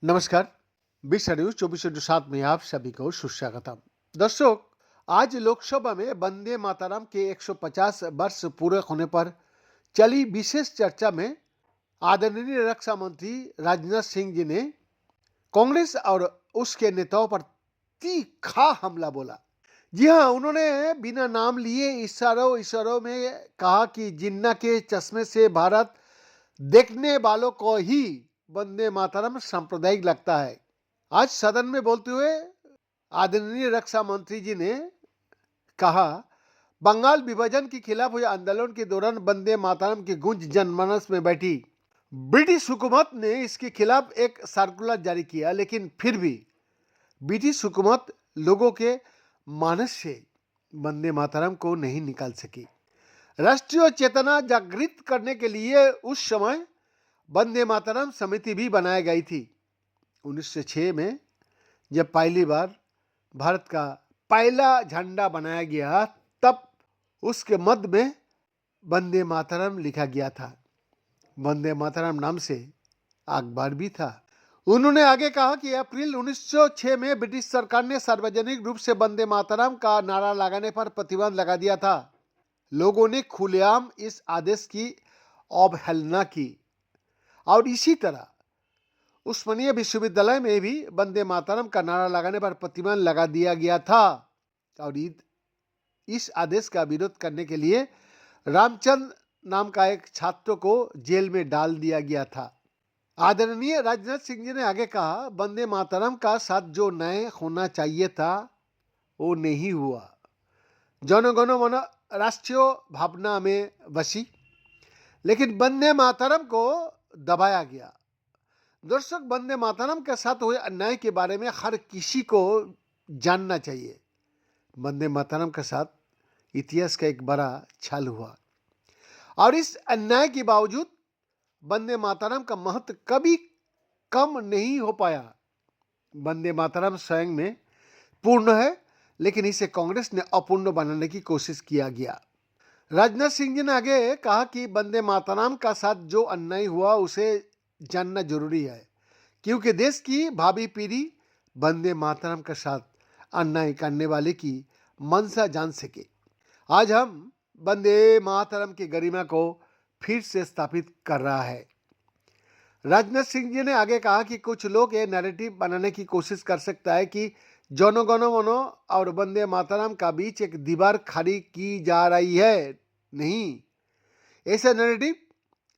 नमस्कार। विश्व न्यूज 24/7 में आप सभी को सुस्वागतम। दर्शकों, आज लोकसभा में वंदे मातरम के 150 वर्ष पूरे होने पर चली विशेष चर्चा में आदरणीय रक्षा मंत्री राजनाथ सिंह जी ने कांग्रेस और उसके नेताओं पर तीखा हमला बोला। जी हाँ, उन्होंने बिना नाम लिए इशारों में कहा कि जिन्ना के चश्मे से भारत देखने वालों को ही वंदे मातरम सांप्रदायिक लगता है। आज सदन में बोलते हुए आदरणीय रक्षा मंत्री जी ने कहा, बंगाल विभाजन के खिलाफ हुए आंदोलन के दौरान वंदे मातरम की गूंज जनमानस में बैठी। ब्रिटिश हुकूमत ने इसके खिलाफ एक सर्कुलर जारी किया, लेकिन फिर भी ब्रिटिश हुकूमत लोगों के मानस से वंदे मातरम को नहीं निकाल सकी। राष्ट्रीय चेतना जागृत करने के लिए उस समय वंदे मातरम समिति भी बनाई गई थी। 1906 में जब पहली बार भारत का पहला झंडा बनाया गया, तब उसके मध्य में वंदे मातरम लिखा गया था। वंदे मातरम नाम से अखबार भी था। उन्होंने आगे कहा कि अप्रैल 1906 में ब्रिटिश सरकार ने सार्वजनिक रूप से वंदे मातरम का नारा लगाने पर प्रतिबंध लगा दिया था। लोगों ने खुलेआम इस आदेश की अवहेलना की और इसी तरह उस्मानिया विश्वविद्यालय में भी वंदे मातरम का नारा लगाने पर प्रतिबंध लगा दिया गया था और इस आदेश का विरोध करने के लिए रामचंद्र नाम का एक छात्र को जेल में डाल दिया गया था। आदरणीय राजनाथ सिंह जी ने आगे कहा, वंदे मातरम का साथ जो न्याय होना चाहिए था वो नहीं हुआ। जन गण मन राष्ट्रीय भावना में बसी, लेकिन वंदे मातरम को दबाया गया। दर्शक, वंदे मातरम के साथ हुए अन्याय के बारे में हर किसी को जानना चाहिए। वंदे मातरम के साथ इतिहास का एक बड़ा छल हुआ और इस अन्याय के बावजूद वंदे मातरम का महत्व कभी कम नहीं हो पाया। वंदे मातरम स्वयं में पूर्ण है, लेकिन इसे कांग्रेस ने अपूर्ण बनाने की कोशिश किया गया। राजनाथ सिंह जी ने आगे कहा कि वंदे मातरम का साथ जो अन्याय हुआ उसे जानना जरूरी है, क्योंकि देश की भावी पीढ़ी वंदे मातरम के साथ अन्याय करने वाले की मंशा जान सके। आज हम वंदे मातरम की गरिमा को फिर से स्थापित कर रहा है। राजनाथ सिंह जी ने आगे कहा कि कुछ लोग ये नैरेटिव बनाने की कोशिश कर सकता है कि जन गण मन और वंदे मातरम का बीच एक दीवार खड़ी की जा रही है। नहीं, ऐसा नैरेटिव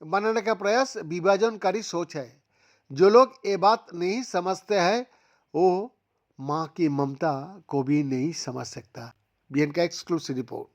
बनाने का प्रयास विभाजनकारी सोच है। जो लोग ये बात नहीं समझते हैं वो माँ की ममता को भी नहीं समझ सकता। बीएन का एक्सक्लूसिव रिपोर्ट।